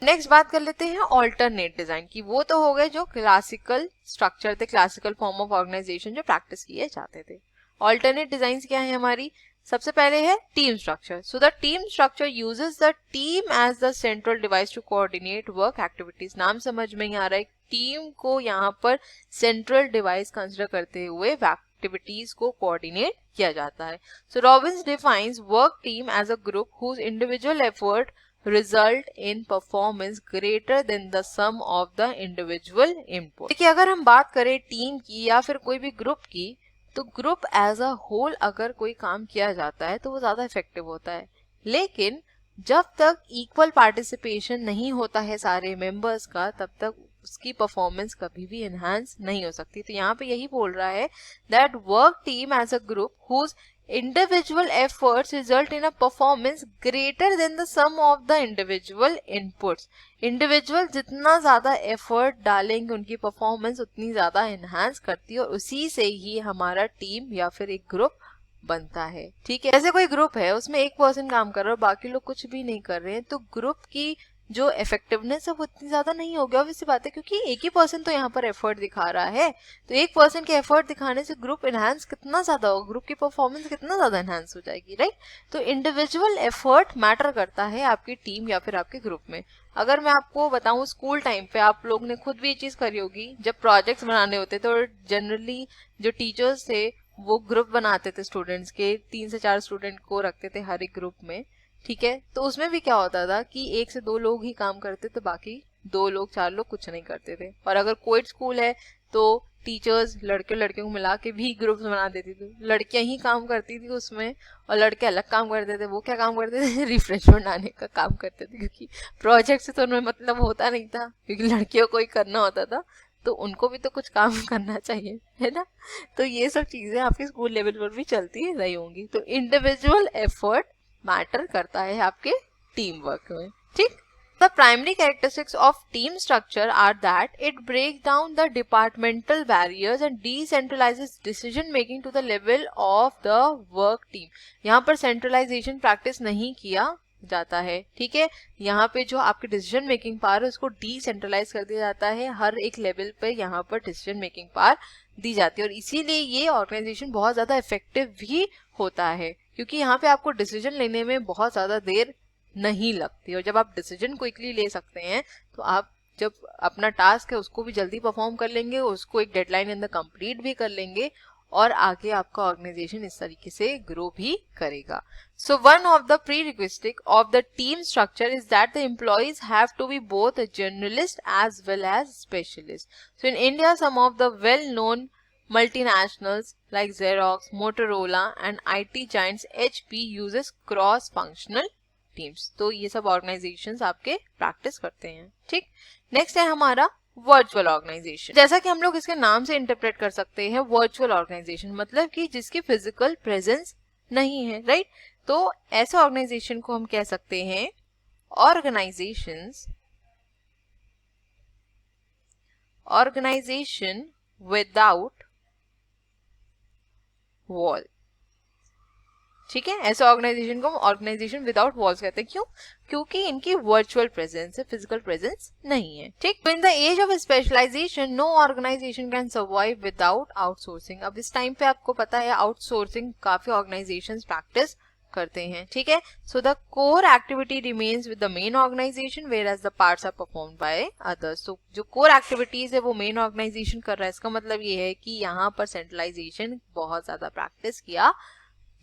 नेक्स्ट बात कर लेते हैं ऑल्टरनेट डिजाइन की. वो तो हो गए जो क्लासिकल स्ट्रक्चर थे, क्लासिकल फॉर्म ऑफ ऑर्गेनाइजेशन जो प्रैक्टिस किए जाते थे. ऑल्टरनेट डिजाइन क्या है हमारी. सबसे पहले है team structure. So the team structure uses the team as the central device to coordinate work activities. नाम समझ में ही आ रहा है, टीम को यहाँ पर सेंट्रल डिवाइस कंसिडर करते हुए एक्टिविटीज को कोऑर्डिनेट किया जाता है. So Robbins defines work team as a group whose individual effort result in performance greater than the sum of the individual input. देखिए, अगर हम बात करें टीम की या फिर कोई भी ग्रुप की, तो ग्रुप एज अ होल अगर कोई काम किया जाता है तो वो ज्यादा इफेक्टिव होता है. लेकिन जब तक इक्वल पार्टिसिपेशन नहीं होता है सारे मेंबर्स का, तब तक उसकी परफॉर्मेंस कभी भी एनहांस नहीं हो सकती. तो यहाँ पे यही बोल रहा है that work team as a group whose individual efforts result in a performance greater than the sum of the individual inputs. individual जितना ज्यादा एफर्ट डालेंगे उनकी परफॉर्मेंस उतनी ज्यादा एनहांस करती है, और उसी से ही हमारा टीम या फिर एक ग्रुप बनता है. ठीक है, ऐसे कोई ग्रुप है उसमें एक पर्सन काम कर रहा है और बाकी लोग कुछ भी नहीं कर रहे हैं, तो ग्रुप की जो इफेक्टिवनेस है वो इतनी ज्यादा नहीं होगी. ऑब्वियसली बात है, क्योंकि एक ही पर्सन तो यहाँ पर एफर्ट दिखा रहा है. तो एक पर्सन के एफर्ट दिखाने से ग्रुप एनहांस कितना ज्यादा होगा, ग्रुप की परफॉर्मेंस कितना ज्यादा एनहांस हो जाएगी, राइट. तो इंडिविजुअल एफर्ट मैटर करता है आपकी टीम या फिर आपके ग्रुप में. अगर मैं आपको बताऊं, स्कूल टाइम पे आप लोग ने खुद भी ये चीज करी होगी, जब प्रोजेक्ट्स बनाने होते तो जनरली जो टीचर्स थे वो ग्रुप बनाते थे स्टूडेंट्स के, 3 से 4 स्टूडेंट को रखते थे हर एक ग्रुप में. ठीक है, तो उसमें भी क्या होता था कि 1 से 2 लोग ही काम करते थे, बाकी 2 लोग 4 लोग कुछ नहीं करते थे. और अगर कोएड स्कूल है तो टीचर्स लड़के लड़कियों को मिला के भी ग्रुप्स बना देती थी. लड़कियां ही काम करती थी उसमें और लड़के अलग काम करते थे. वो क्या काम करते थे, रिफ्रेशमेंट आने का काम करते थे, क्योंकि प्रोजेक्ट से तो उनमें मतलब होता नहीं था, क्योंकि लड़कियों को ही करना होता था, तो उनको भी तो कुछ काम करना चाहिए, है ना. तो ये सब चीजें आपके स्कूल लेवल पर भी चलती रही होंगी. तो इंडिविजुअल एफर्ट मैटर करता है आपके टीम वर्क में. ठीक, the primary characteristics of team structure are that it break down the departmental barriers and decentralises decision making to the level of the work team. यहाँ पर सेंट्रलाइजेशन प्रैक्टिस नहीं किया जाता है. ठीक है, यहाँ पे जो आपकी डिसीजन मेकिंग पावर है उसको डिसेंट्रलाइज कर दिया जाता है. हर एक लेवल पे यहाँ पर डिसीजन मेकिंग पावर दी जाती है, और इसीलिए ये ऑर्गेनाइजेशन बहुत ज्यादा इफेक्टिव भी होता है, क्योंकि यहाँ पे आपको डिसीजन लेने में बहुत ज्यादा देर नहीं लगती. और जब आप डिसीजन क्विकली ले सकते हैं तो आप जब अपना टास्क है उसको भी जल्दी परफॉर्म कर लेंगे, उसको एक डेडलाइन अंदर कंप्लीट भी कर लेंगे, और आगे आपका ऑर्गेनाइजेशन इस तरीके से ग्रो भी करेगा. So one of the prerequisite of the team structure is that the employees have to be both a generalist as well as specialist. So in India, some of the well-known multinationals like Xerox, Motorola and IT giants HP uses cross-functional teams. तो ये सब organizations आपके practice करते हैं. ठीक, next है हमारा virtual organisation. जैसा कि हम लोग इसके नाम से इंटरप्रेट कर सकते हैं, वर्चुअल ऑर्गेनाइजेशन मतलब कि जिसकी फिजिकल प्रेजेंस नहीं है, राइट। तो ऐसे ऑर्गेनाइजेशन को हम कह सकते हैं ऑर्गेनाइजेशन विदाउट वॉल। ठीक है, ऐसे ऑर्गेनाइजेशन को हम ऑर्गेनाइजेशन विदाउट वॉल्स कहते हैं। क्यों? क्योंकि इनकी वर्चुअल प्रेजेंस है, फिजिकल प्रेजेंस नहीं है। ठीक, in the age of specialisation no organisation can survive without outsourcing. अब इस टाइम पे आपको पता है आउटसोर्सिंग काफी ऑर्गेनाइजेशंस प्रैक्टिस करते हैं। ठीक है, so the core activity remains with the main organisation whereas the parts are performed by others. तो जो कोर एक्टिविटीज है वो मेन ऑर्गेनाइजेशन कर रहा है। इसका मतलब ये है कि यहाँ पर सेंट्रलाइजेशन बहुत ज्यादा प्रैक्टिस किया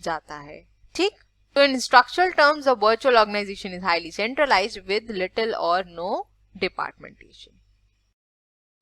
जाता है। ठीक, तो in structural terms a virtual organisation is highly centralised with little or no departmentation.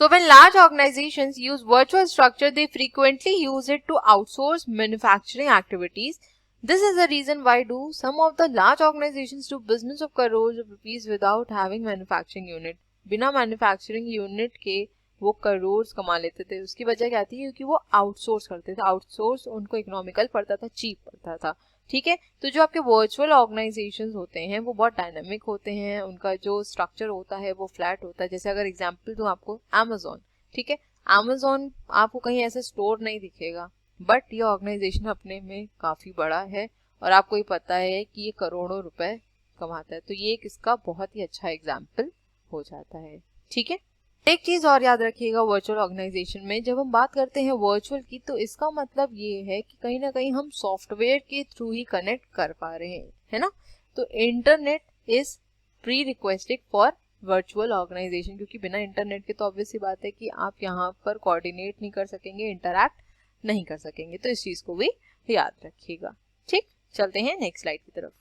So when large organizations use virtual structure, they frequently use it to outsource manufacturing activities. This is the reason why do some of the large organizations do business of crores of rupees without having manufacturing unit. बिना manufacturing unit के वो करोड़ कमा लेते थे। उसकी वजह क्या थी? क्योंकि वो आउटसोर्स करते थे। आउटसोर्स उनको इकोनॉमिकल पड़ता था, चीप पड़ता था। ठीक है, तो जो आपके वर्चुअल ऑर्गेनाइजेशंस होते हैं वो बहुत डायनामिक होते हैं, उनका जो स्ट्रक्चर होता है वो फ्लैट होता है। जैसे अगर एग्जांपल दूं आपको, अमेजोन। ठीक है, अमेजोन आपको कहीं ऐसे स्टोर नहीं दिखेगा, बट ये ऑर्गेनाइजेशन अपने में काफी बड़ा है और आपको ये पता है कि ये करोड़ों रुपए कमाता है। तो ये एक इसका बहुत ही अच्छा एग्जाम्पल हो जाता है। ठीक है, एक चीज और याद रखिएगा वर्चुअल ऑर्गेनाइजेशन में, जब हम बात करते हैं वर्चुअल की, तो इसका मतलब ये है कि कहीं ना कहीं हम सॉफ्टवेयर के थ्रू ही कनेक्ट कर पा रहे हैं, है ना। तो internet is pre requested for virtual organisation, क्योंकि बिना इंटरनेट के तो ऑब्वियस सी बात है कि आप यहाँ पर कोऑर्डिनेट नहीं कर सकेंगे, इंटरैक्ट नहीं कर सकेंगे। तो इस चीज को भी याद रखिएगा। ठीक, चलते हैं नेक्स्ट स्लाइड की तरफ।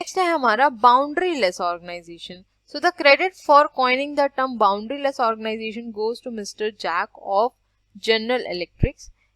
नेक्स्ट है हमारा boundaryless organisation. So the credit for coining the term boundaryless organization goes to Mr. Jack of General Electric.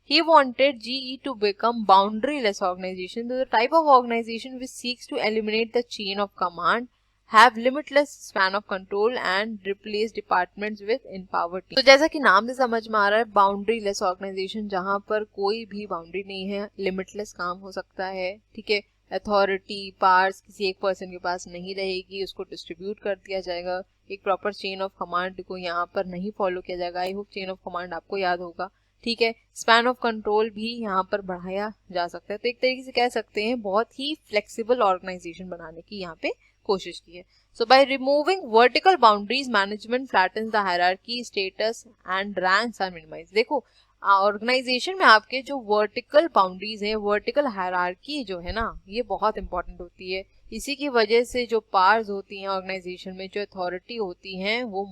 He wanted GE to become boundaryless organization. So the type of organization which seeks to eliminate the chain of command, have limitless span of control and replace departments with empowered teams. तो जैसा कि नाम से समझ में आ रहा है, बाउंड्रीलेस organisation जहां पर कोई भी बाउंड्री नहीं है, लिमिटलेस काम हो सकता है। ठीक है, अथॉरिटी पावर्स किसी एक पर्सन के पास नहीं रहेगी, उसको डिस्ट्रीब्यूट कर दिया जाएगा। एक प्रॉपर चेन ऑफ कमांड को यहाँ पर नहीं फॉलो किया जाएगा। I hope chain of command आपको याद होगा। ठीक है, स्पैन ऑफ कंट्रोल भी यहाँ पर बढ़ाया जा सकता है। तो एक तरीके से कह सकते हैं बहुत ही फ्लेक्सिबल ऑर्गेनाइजेशन बनाने की यहाँ पे कोशिश की है। So by removing vertical boundaries management flattens the hierarchy, status and ranks are minimised. देखो ऑर्गेनाइजेशन में आपके जो वर्टिकल बाउंड्रीज है, वर्टिकल हायरार्की जो है ना, ये बहुत इंपॉर्टेंट होती है। इसी की वजह से जो पावर्स होती हैं ऑर्गेनाइजेशन में, जो अथॉरिटी होती हैं वो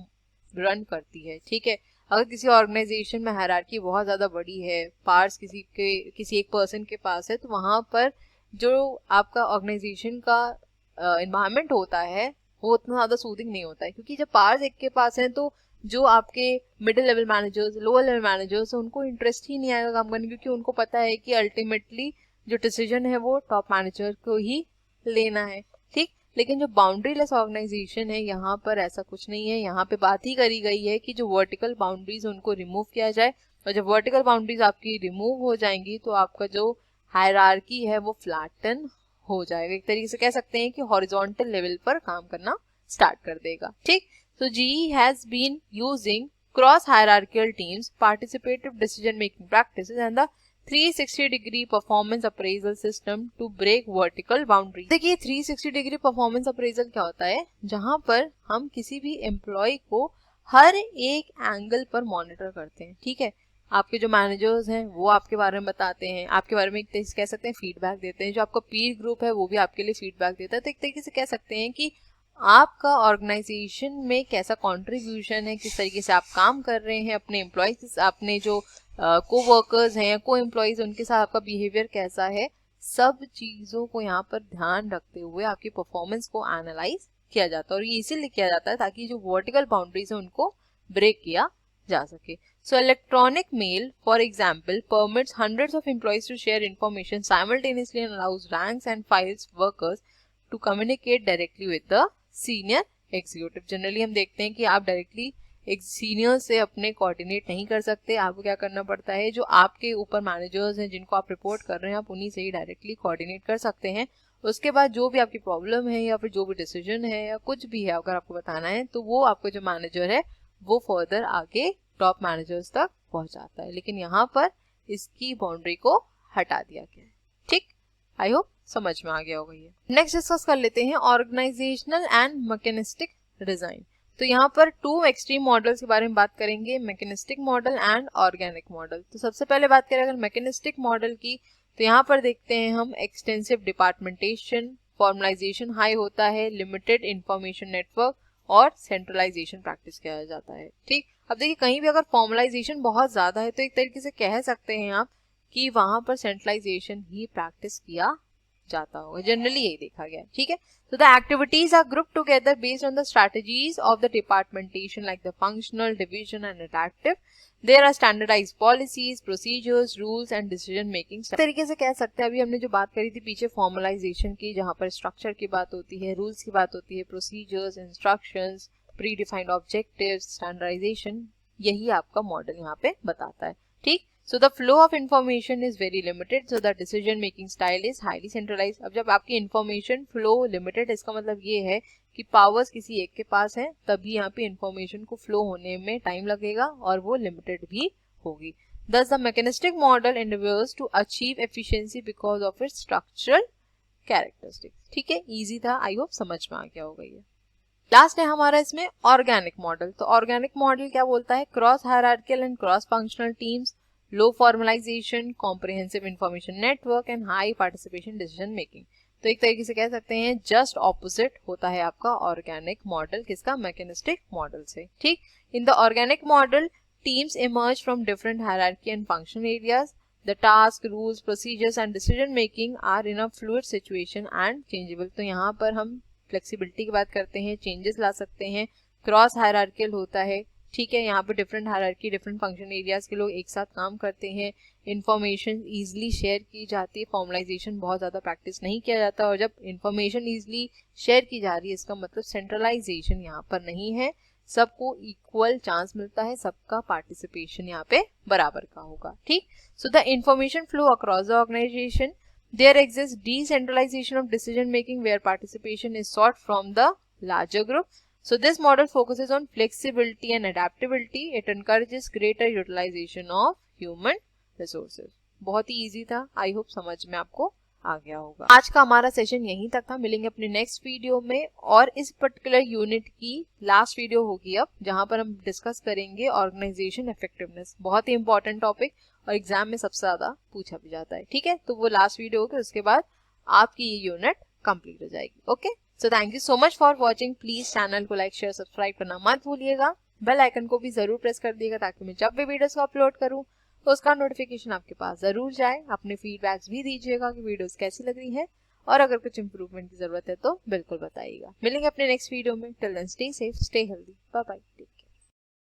रन करती है। ठीक है, अगर किसी ऑर्गेनाइजेशन में हायरार्की बहुत ज्यादा बड़ी है, पावर्स किसी एक पर्सन के पास है, तो वहां पर जो आपका ऑर्गेनाइजेशन का एनवायरनमेंट होता है वो उतना ज्यादा सूदिंग नहीं होता है। क्योंकि जब पावर्स एक के पास है तो जो आपके middle level managers, lower level managers, उनको इंटरेस्ट ही नहीं आएगा काम करने, क्योंकि उनको पता है कि अल्टीमेटली जो डिसीजन है वो टॉप मैनेजर को ही लेना है। ठीक, लेकिन जो बाउंड्रीलेस ऑर्गेनाइजेशन है यहाँ पर ऐसा कुछ नहीं है। यहाँ पे बात ही करी गई है कि जो वर्टिकल बाउंड्रीज उनको रिमूव किया जाए, और जब वर्टिकल बाउंड्रीज आपकी रिमूव हो जाएंगी तो आपका जो हायरार्की है वो फ्लैटन हो जाएगा। एक तरीके से कह सकते हैं कि हॉरिजॉन्टल लेवल पर काम करना स्टार्ट कर देगा। ठीक, so GE has been using cross-hierarchical teams, participative decision-making practices and the 360-degree performance appraisal system to break vertical boundaries. देखिए 360-degree performance appraisal क्या होता है? जहां पर हम किसी भी एम्प्लॉय को हर एक एंगल पर मॉनिटर करते हैं। ठीक है, आपके जो मैनेजर्स हैं वो आपके बारे में बताते हैं, आपके बारे में एक तरीके से कह सकते हैं फीडबैक देते हैं। जो आपका पीर ग्रुप है वो भी आपके लिए फीडबैक देता है। तो एक तरीके से कह सकते हैं कि आपका ऑर्गेनाइजेशन में कैसा कंट्रीब्यूशन है, किस तरीके से आप काम कर रहे हैं, अपने एम्प्लॉयज, अपने जो को वर्कर्स हैं, को एम्प्लॉयज, उनके साथ आपका बिहेवियर कैसा है, सब चीजों को यहाँ पर ध्यान रखते हुए आपकी परफॉर्मेंस को एनालाइज किया जाता है। और ये इसीलिए किया जाता है ताकि जो वर्टिकल बाउंड्रीज है उनको ब्रेक किया जा सके। So electronic mail for example permits hundreds of employees to share information simultaneously and allows ranks and files workers to communicate directly with the senior executive. Generally हम देखते हैं कि आप डायरेक्टली एक सीनियर से अपने कोऑर्डिनेट नहीं कर सकते, आपको क्या करना पड़ता है, जो आपके ऊपर मैनेजर्स हैं जिनको आप रिपोर्ट कर रहे हैं आप उन्हीं से ही डायरेक्टली कोऑर्डिनेट कर सकते हैं। उसके बाद जो भी आपकी प्रॉब्लम है या फिर जो भी डिसीजन है या कुछ भी है अगर आपको बताना है तो वो आपको जो मैनेजर है वो फर्दर आगे टॉप मैनेजर्स तक पहुंचाता है। लेकिन यहाँ पर इसकी बाउंड्री को हटा दिया गया है। ठीक, आई होप समझ में आ गया होगा ये। नेक्स्ट डिस्कस कर लेते हैं ऑर्गेनाइजेशनल एंड मैकेनिस्टिक डिजाइन। तो यहाँ पर 2 एक्सट्रीम मॉडल्स के बारे में बात करेंगे, mechanistic model and organic model. तो सबसे पहले बात करें अगर मैकेनिस्टिक मॉडल की, तो यहाँ पर देखते हैं हम एक्सटेंसिव डिपार्टमेंटेशन, फॉर्मलाइजेशन हाई होता है, लिमिटेड इंफॉर्मेशन नेटवर्क और सेंट्रलाइजेशन प्रैक्टिस किया जाता है। ठीक, अब देखिए कहीं भी अगर फॉर्मलाइजेशन बहुत ज्यादा है तो एक तरीके से कह सकते हैं आप कि वहां पर सेंट्रलाइजेशन ही प्रैक्टिस किया जाता होगा, जनरली यही देखा गया। ठीक है, so the activities are grouped together based on the strategies of the departmentation like the functional, division and adaptive. There are standardized policies, procedures, rules and decision making। इस तरीके से कह सकते हैं, अभी हमने जो बात करी थी पीछे फॉर्मलाइजेशन की, जहां पर स्ट्रक्चर की बात होती है, रूल्स की बात होती है, procedures, instructions, predefined objectives, standardisation, यही आपका मॉडल यहाँ पे बताता है। ठीक, so the flow of information is very limited, so the decision making style is highly centralized। अब जब आपकी information flow limited, इसका मतलब ये है कि पावर्स किसी एक के पास है तभी यहाँ पे इंफॉर्मेशन को फ्लो होने में टाइम लगेगा और वो लिमिटेड भी होगी। Thus the mechanistic model endeavors to achieve efficiency because of its structural characteristics। ठीक है, इजी था, आई होप समझ में आ गया होगा ये। लास्ट है हमारा इसमें ऑर्गेनिक मॉडल। तो ऑर्गेनिक मॉडल क्या बोलता है, cross hierarchical and cross functional teams, low formalisation, comprehensive information network and high participation decision making. तो एक तरीके से कह सकते हैं जस्ट ऑपोजिट होता है आपका ऑर्गेनिक मॉडल किसका, मैकेनिस्टिक मॉडल से। ठीक, in the organic model teams emerge from different hierarchy and functional areas. The task, rules, procedures and decision making are in a fluid situation and changeable. तो यहाँ पर हम फ्लेक्सिबिलिटी की बात करते हैं, चेंजेस ला सकते हैं, क्रॉस हायरार्कियल होता है। ठीक है, यहाँ पे different hierarchy, different function areas के लोग एक साथ काम करते हैं, इंफॉर्मेशन इजीली शेयर की जाती है, फॉर्मलाइजेशन बहुत ज़्यादा प्रैक्टिस नहीं किया जाता। और जब इंफॉर्मेशन इजीली शेयर की जा रही है इसका मतलब सेंट्रलाइजेशन यहाँ पर नहीं है, सबको इक्वल चांस मिलता है, सबका पार्टिसिपेशन यहाँ पे बराबर का होगा। ठीक, so the information flow across the organisation, there exists decentralization of decision making where participation is sought from the larger group. So this model focuses on flexibility and adaptability. It encourages greater utilization of human resources। बहुत ही easy था, I hope समझ में आपको आ गया होगा। आज का हमारा सेशन यहीं तक था, मिलेंगे अपने नेक्स्ट वीडियो में और इस पर्टिकुलर यूनिट की लास्ट वीडियो होगी अब, जहां पर हम डिस्कस करेंगे ऑर्गेनाइजेशन इफेक्टिवनेस। बहुत ही इंपॉर्टेंट टॉपिक और एग्जाम में सबसे ज्यादा पूछा भी जाता है। ठीक है, तो वो लास्ट वीडियो होगी, उसके बाद आपकी ये यूनिट कंप्लीट हो जाएगी। Okay, so thank you so much for watching. Please channel को लाइक, शेयर, सब्सक्राइब करना मत भूलिएगा। बेल आइकन को भी जरूर प्रेस कर दिएगा ताकि मैं जब भी वीडियोस को अपलोड करूं तो उसका नोटिफिकेशन आपके पास जरूर जाए। अपने फीडबैक्स भी दीजिएगा कि वीडियोस कैसी लग रही है और अगर कुछ इंप्रूवमेंट की जरूरत है तो बिल्कुल बताइएगा। मिलेंगे अपने नेक्स्ट वीडियो में। Till then stay safe, stay healthy, bye bye.